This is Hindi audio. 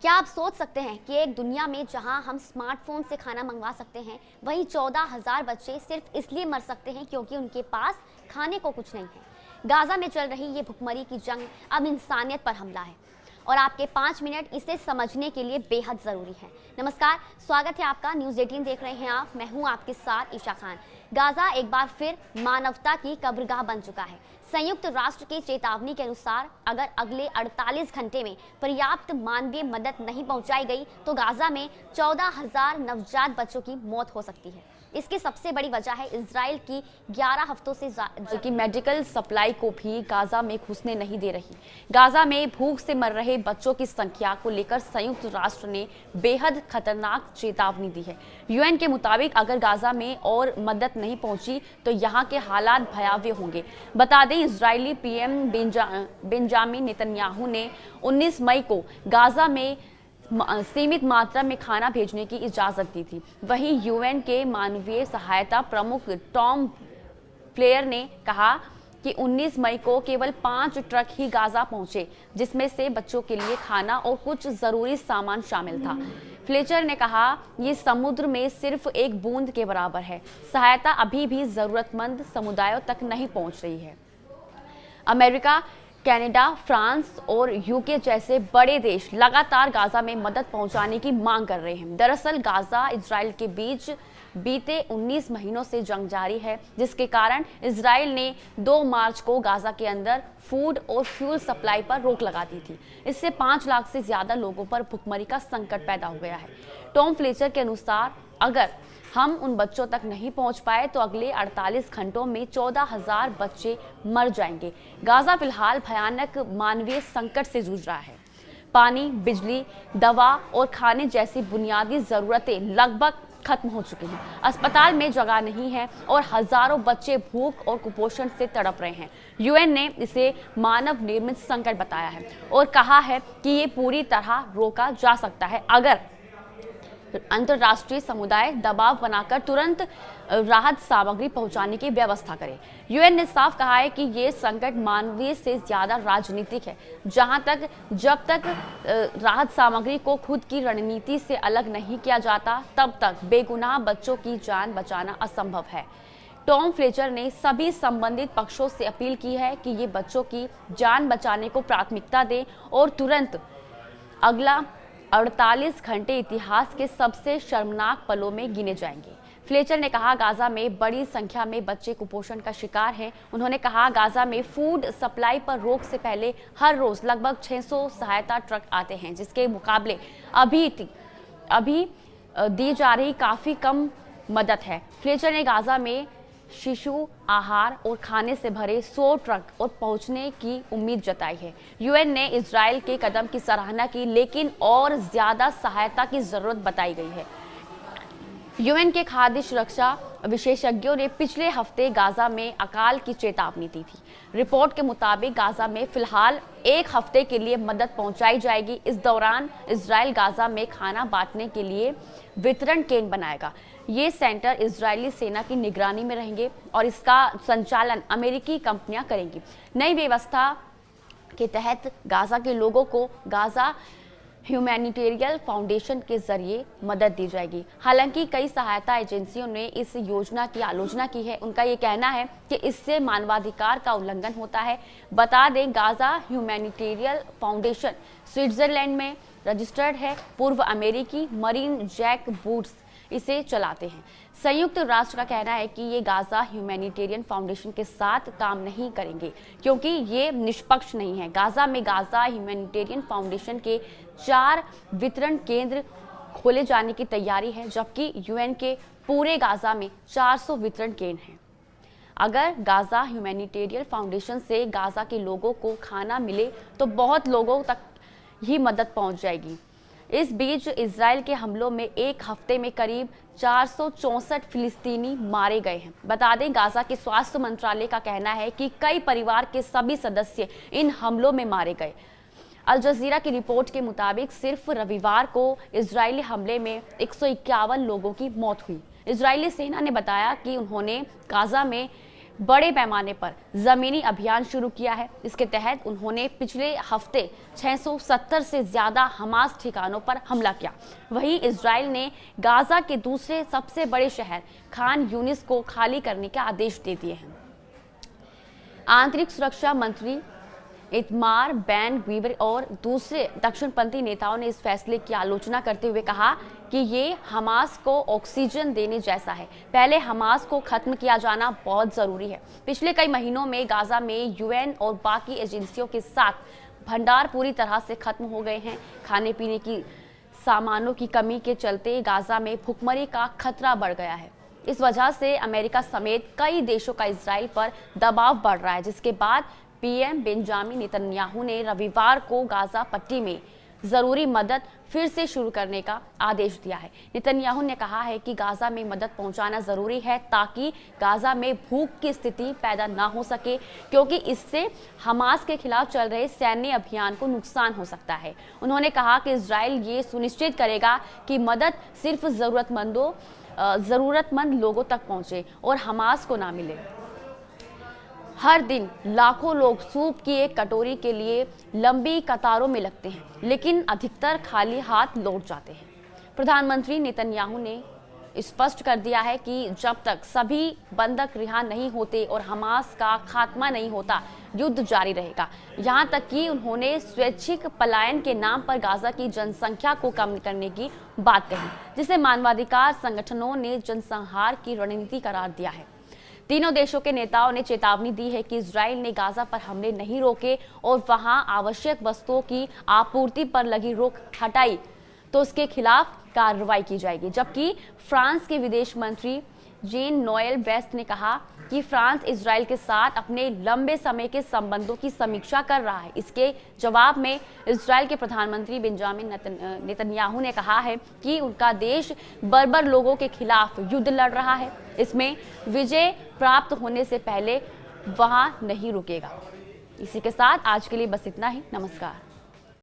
क्या आप सोच सकते हैं कि एक दुनिया में जहां हम स्मार्टफोन से खाना मंगवा सकते हैं, वहीं 14,000 बच्चे सिर्फ इसलिए मर सकते हैं क्योंकि उनके पास खाने को कुछ नहीं है। गाजा में चल रही ये भुखमरी की जंग अब इंसानियत पर हमला है और आपके 5 मिनट इसे समझने के लिए बेहद ज़रूरी है। नमस्कार, स्वागत है आपका। न्यूज़ 18 देख रहे हैं आप। मैं हूं आपके साथ ईशा खान। गाजा एक बार फिर मानवता की कब्रगाह बन चुका है। संयुक्त राष्ट्र की चेतावनी के अनुसार अगर अगले 48 घंटे में पर्याप्त मानवीय मदद नहीं पहुंचाई गई तो गाजा में 14,000 नवजात बच्चों की मौत हो सकती है। इसकी सबसे बड़ी वजह है इजराइल की 11 हफ्तों से जो कि मेडिकल सप्लाई को भी गाजा में घुसने नहीं दे रही। गाजा में भूख से मर रहे बच्चों की संख्या को लेकर संयुक्त राष्ट्र ने बेहद खतरनाक चेतावनी दी है। यूएन के मुताबिक अगर गाजा में और मदद नहीं पहुंची तो यहाँ के हालात भयावह होंगे। बता दें, इजरायली पीएम बेंजामिन नेतन्याहू ने 19 मई को गाजा में सीमित मात्रा में खाना भेजने की इजाजत दी थी। वहीं यूएन के मानवीय सहायता प्रमुख टॉम फ्लेयर ने कहा कि 19 मई को केवल 5 ट्रक ही गाजा पहुंचे, जिसमें से बच्चों के लिए खाना और कुछ जरूरी सामान शामिल था। फ्लेचर ने कहा, ये समुद्र में सिर्फ एक बूंद के बराबर है। सहायता अभी भी जरूरतमंद समुदायों तक नहीं पहुंच रही है। अमेरिका, कनाडा, फ्रांस और यूके जैसे बड़े देश लगातार गाजा में मदद पहुंचाने की मांग कर रहे हैं। दरअसल गाजा इजराइल के बीच बीते 19 महीनों से जंग जारी है, जिसके कारण इजराइल ने 2 मार्च को गाजा के अंदर फूड और फ्यूल सप्लाई पर रोक लगा दी थी। इससे 5 लाख से ज्यादा लोगों पर भुखमरी का संकट पैदा हो गया है। टॉम फ्लेचर के अनुसार अगर हम उन बच्चों तक नहीं पहुंच पाए तो अगले 48 घंटों में 14,000 बच्चे मर जाएंगे। गाजा फिलहाल भयानक मानवीय संकट से जूझ रहा है। पानी, बिजली, दवा और खाने जैसी बुनियादी जरूरतें लगभग खत्म हो चुकी हैं। अस्पताल में जगह नहीं है और हजारों बच्चे भूख और कुपोषण से तड़प रहे हैं। यूएन ने इसे मानव निर्मित संकट बताया है और कहा है कि ये पूरी तरह रोका जा सकता है अगर अंतर्राष्ट्रीय समुदाय दबाव बनाकर तुरंत राहत सामग्री पहुंचाने की व्यवस्था करे। यूएन ने साफ कहा है कि ये संकट मानवीय से ज्यादा राजनीतिक है। जब तक राहत सामग्री को खुद की रणनीति से अलग नहीं किया जाता, तब तक बेगुनाह बच्चों की जान बचाना असंभव है। टॉम फ्लेचर ने सभी संबंधित पक्षों से अपील की है कि ये बच्चों की जान बचाने को प्राथमिकता दें और तुरंत अगला 48 घंटे इतिहास के सबसे शर्मनाक पलों में गिने जाएंगे। फ्लेचर ने कहा, गाजा में बड़ी संख्या में बच्चे कुपोषण का शिकार हैं। उन्होंने कहा, गाजा में फूड सप्लाई पर रोक से पहले हर रोज लगभग 600 सहायता ट्रक आते हैं, जिसके मुकाबले अभी दी जा रही काफी कम मदद है। फ्लेचर ने गाजा में शिशु आहार और खाने से भरे 100 ट्रक और पहुंचने की उम्मीद जताई है। यूएन ने इजराइल के कदम की सराहना की, लेकिन और ज्यादा सहायता की जरूरत बताई गई है। यूएन के खाद्य सुरक्षा विशेषज्ञों ने पिछले हफ्ते गाजा में अकाल की चेतावनी दी थी। रिपोर्ट के मुताबिक गाजा में फिलहाल 1 हफ्ते के लिए मदद पहुंचाई जाएगी। इस दौरान इजराइल गाजा में खाना बांटने के लिए वितरण केंद्र बनाएगा। ये सेंटर इजरायली सेना की निगरानी में रहेंगे और इसका संचालन अमेरिकी कंपनियां करेंगी। नई व्यवस्था के तहत गाजा के लोगों को गाजा ह्यूमैनिटेरियन फाउंडेशन के जरिए मदद दी जाएगी। हालांकि कई सहायता एजेंसियों ने इस योजना की आलोचना की है। उनका ये कहना है कि इससे मानवाधिकार का उल्लंघन होता है। बता दें, गाजा ह्यूमैनिटेरियन फाउंडेशन स्विट्जरलैंड में रजिस्टर्ड है। पूर्व अमेरिकी मरीन जैक बूट्स इसे चलाते हैं। संयुक्त राष्ट्र का कहना है कि ये गाजा ह्यूमैनिटेरियन फाउंडेशन के साथ काम नहीं करेंगे क्योंकि ये निष्पक्ष नहीं है। गाजा में गाजा ह्यूमैनिटेरियन फाउंडेशन के 4 वितरण केंद्र खोले जाने की तैयारी है, जबकि यूएन के पूरे गाजा में 400 वितरण केंद्र हैं। अगर गाजा ह्यूमैनिटेरियन फाउंडेशन से गाजा के लोगों को खाना मिले तो बहुत लोगों तक ही मदद पहुंच जाएगी। इस बीच इजराइल के हमलों में 1 हफ्ते में करीब 464 फिलिस्तीनी मारे गए हैं। बता दें, गाजा के स्वास्थ्य मंत्रालय का कहना है कि कई परिवार के सभी सदस्य इन हमलों में मारे गए। अल जजीरा की रिपोर्ट के मुताबिक सिर्फ रविवार को इजरायली हमले में 151 लोगों की मौत हुई। इजरायली सेना ने बताया कि उन्होंने गाजा में बड़े पैमाने पर जमीनी अभियान शुरू किया है। इसके तहत उन्होंने पिछले हफ्ते 670 से ज्यादा हमास ठिकानों पर हमला किया। वहीं इजराइल ने गाजा के दूसरे सबसे बड़े शहर खान यूनिस को खाली करने के आदेश दे दिए हैं। आंतरिक सुरक्षा मंत्री इतमार बैन ग्वीवर और दूसरे दक्षिणपंथी नेताओं ने इस फैसले की आलोचना करते हुए कहा कि ये हमास को ऑक्सीजन देने जैसा है। पहले हमास को खत्म किया जाना बहुत जरूरी है। पिछले कई महीनों में गाजा में यूएन और बाकी एजेंसियों के साथ भंडार पूरी तरह से खत्म हो गए हैं। खाने पीने की सामानों की कमी के चलते गाजा में भुखमरी का खतरा बढ़ गया है। इस वजह से अमेरिका समेत कई देशों का इजराइल पर दबाव बढ़ रहा है, जिसके बाद पीएम बेंजामिन नेतन्याहू ने रविवार को गाजा पट्टी में जरूरी मदद फिर से शुरू करने का आदेश दिया है। नेतन्याहू ने कहा है कि गाजा में मदद पहुंचाना जरूरी है ताकि गाजा में भूख की स्थिति पैदा ना हो सके, क्योंकि इससे हमास के खिलाफ चल रहे सैन्य अभियान को नुकसान हो सकता है। उन्होंने कहा कि इजराइल ये सुनिश्चित करेगा कि मदद सिर्फ जरूरतमंद लोगों तक पहुंचे और हमास को ना मिले। हर दिन लाखों लोग सूप की एक कटोरी के लिए लंबी कतारों में लगते हैं, लेकिन अधिकतर खाली हाथ लौट जाते हैं। प्रधानमंत्री नेतन्याहू ने स्पष्ट कर दिया है कि जब तक सभी बंधक रिहा नहीं होते और हमास का खात्मा नहीं होता, युद्ध जारी रहेगा। यहाँ तक कि उन्होंने स्वैच्छिक पलायन के नाम पर गाजा की जनसंख्या को कम करने की बात कही, जिसे मानवाधिकार संगठनों ने जनसंहार की रणनीति करार दिया है। तीनों देशों के नेताओं ने चेतावनी दी है कि इजराइल ने गाजा पर हमले नहीं रोके और वहां आवश्यक वस्तुओं की आपूर्ति पर लगी रोक हटाई तो उसके खिलाफ कार्रवाई की जाएगी। जबकि फ्रांस के विदेश मंत्री जेन नोएल बेस्ट ने कहा कि फ्रांस इजराइल के साथ अपने लंबे समय के संबंधों की समीक्षा कर रहा है। इसके जवाब में इजराइल के प्रधानमंत्री बेंजामिन नेतन्याहू ने कहा है कि उनका देश बर्बर लोगों के खिलाफ युद्ध लड़ रहा है, इसमें विजय प्राप्त होने से पहले वहां नहीं रुकेगा। इसी के साथ आज के लिए बस इतना ही। नमस्कार।